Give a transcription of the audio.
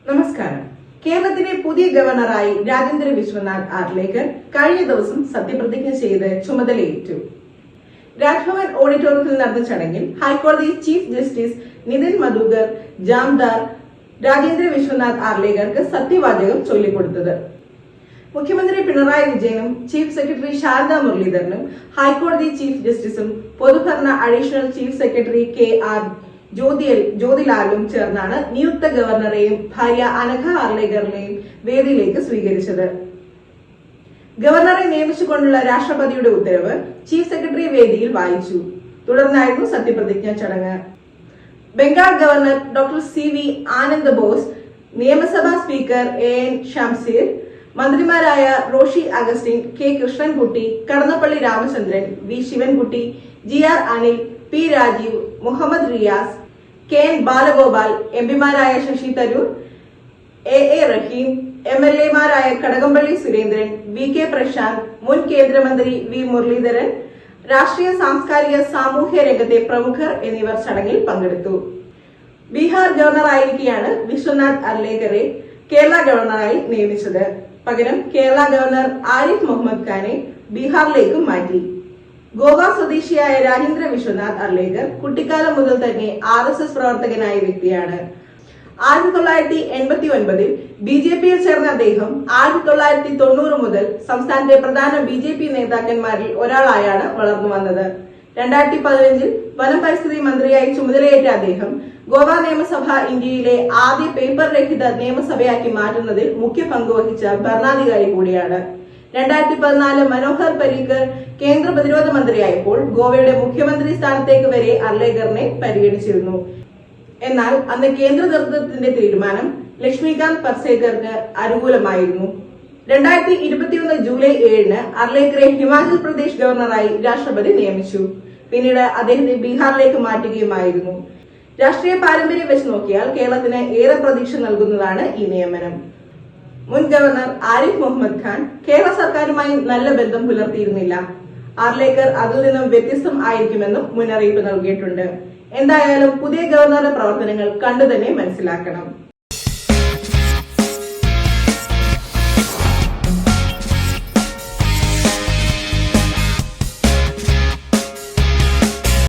നമസ്കാരം. കേരളത്തിലെ പുതിയ ഗവർണറായി രാജേന്ദ്ര വിശ്വനാഥ് ആർലേക്കർ കഴിഞ്ഞ ദിവസം സത്യപ്രതിജ്ഞ ചെയ്ത് ചുമതലയേറ്റു. രാജ്ഭവൻ ഓഡിറ്റോറിയത്തിൽ നടന്ന ചടങ്ങിൽ ഹൈക്കോടതി ചീഫ് ജസ്റ്റിസ് നിതിൻ മധുകർ ജാംദാർ രാജേന്ദ്ര വിശ്വനാഥ് ആർലേക്കർക്ക് സത്യവാചകം ചൊല്ലിക്കൊടുത്തത്. മുഖ്യമന്ത്രി പിണറായി വിജയനും ചീഫ് സെക്രട്ടറി ശാരദ മുരളീധരനും ഹൈക്കോടതി ചീഫ് ജസ്റ്റിസും പൊതുഭരണ അഡീഷണൽ ചീഫ് സെക്രട്ടറി KR ജ്യോതിലാലും ചേർന്നാണ് നിയുക്ത ഗവർണറെയും ഭാര്യ അനഘ ആർലേക്കറിനെയും വേദിയിലേക്ക് സ്വീകരിച്ചത്. ഗവർണറെ നിയമിച്ചുകൊണ്ടുള്ള രാഷ്ട്രപതിയുടെ ഉത്തരവ് ചീഫ് സെക്രട്ടറി വേദിയിൽ വായിച്ചു. തുടർന്നായിരുന്നു സത്യപ്രതിജ്ഞാ ചടങ്ങ്. Bengal governor doctor CV Anand Bose, നിയമസഭാ സ്പീക്കർ AN ഷംസീർ, മന്ത്രിമാരായ Roshy Augustine, K Krishnankutty, Kadannappally Ramachandran, V Sivankutty, GR Anil, P Rajeev, Muhammad Riyas, KN Balagopal, MPമാരായ ശശി തരൂർ, AA റഹീം, MLAമാരായ കടകംപള്ളി സുരേന്ദ്രൻ, VK പ്രശാന്ത്, മുൻ കേന്ദ്രമന്ത്രി V മുരളീധരൻ, രാഷ്ട്രീയ സാംസ്കാരിക സാമൂഹ്യ രംഗത്തെ പ്രമുഖർ എന്നിവർ ചടങ്ങിൽ പങ്കെടുത്തു. ബീഹാർ ഗവർണറായിരിക്കെയാണ് വിശ്വനാഥ് ആർലേക്കറെ കേരള ഗവർണറായി നിയമിച്ചത്. പകരം കേരള ഗവർണർ ആരിഫ് മുഹമ്മദ് ഖാനെ ബീഹാറിലേക്കും മാറ്റി. ഗോവ സ്വദേശിയായ രാജേന്ദ്ര വിശ്വനാഥ് ആർലേക്കർ കുട്ടിക്കാലം മുതൽ തന്നെ RSS പ്രവർത്തകനായ വ്യക്തിയാണ്. 1989 BJPയിൽ ചേർന്ന അദ്ദേഹം 1990 മുതൽ സംസ്ഥാനത്തെ പ്രധാന BJP നേതാക്കന്മാരിൽ ഒരാളായാണ് വളർന്നു വന്നത്. 2015 വനം പരിസ്ഥിതി മന്ത്രിയായി ചുമതലയേറ്റ അദ്ദേഹം ഗോവ നിയമസഭ ഇന്ത്യയിലെ ആദ്യ പേപ്പർ രഹിത നിയമസഭയാക്കി മാറ്റുന്നതിൽ മുഖ്യ പങ്കുവഹിച്ച ഭരണാധികാരി കൂടിയാണ്. 2014 മനോഹർ പരീക്കർ കേന്ദ്ര പ്രതിരോധ മന്ത്രിയായപ്പോൾ ഗോവയുടെ മുഖ്യമന്ത്രി സ്ഥാനത്തേക്ക് വരെ ആർലേക്കറിനെ പരിഗണിച്ചിരുന്നു. എന്നാൽ അന്ന് കേന്ദ്ര നേതൃത്വത്തിന്റെ തീരുമാനം ലക്ഷ്മികാന്ത് പർസേക്കർക്ക് അനുകൂലമായിരുന്നു. 2021 ജൂലൈ 7 ആർലേക്കറെ ഹിമാചൽ പ്രദേശ് ഗവർണറായി രാഷ്ട്രപതി നിയമിച്ചു. പിന്നീട് അദ്ദേഹത്തെ ബീഹാറിലേക്ക് മാറ്റുകയുമായിരുന്നു. രാഷ്ട്രീയ പാരമ്പര്യം വെച്ച് നോക്കിയാൽ കേരളത്തിന് ഏറെ പ്രതീക്ഷ നൽകുന്നതാണ് ഈ നിയമനം. മുൻ ഗവർണർ ആരിഫ് മുഹമ്മദ് ഖാൻ കേരള സർക്കാരുമായി നല്ല ബന്ധം പുലർത്തിയിരുന്നില്ല. ആർലേക്കർ അതിൽ നിന്നും വ്യത്യസ്തം ആയിരിക്കുമെന്നും മുന്നറിയിപ്പ് നൽകിയിട്ടുണ്ട്. എന്തായാലും പുതിയ ഗവർണറുടെ പ്രവർത്തനങ്ങൾ കണ്ടു തന്നെ മനസ്സിലാക്കണം.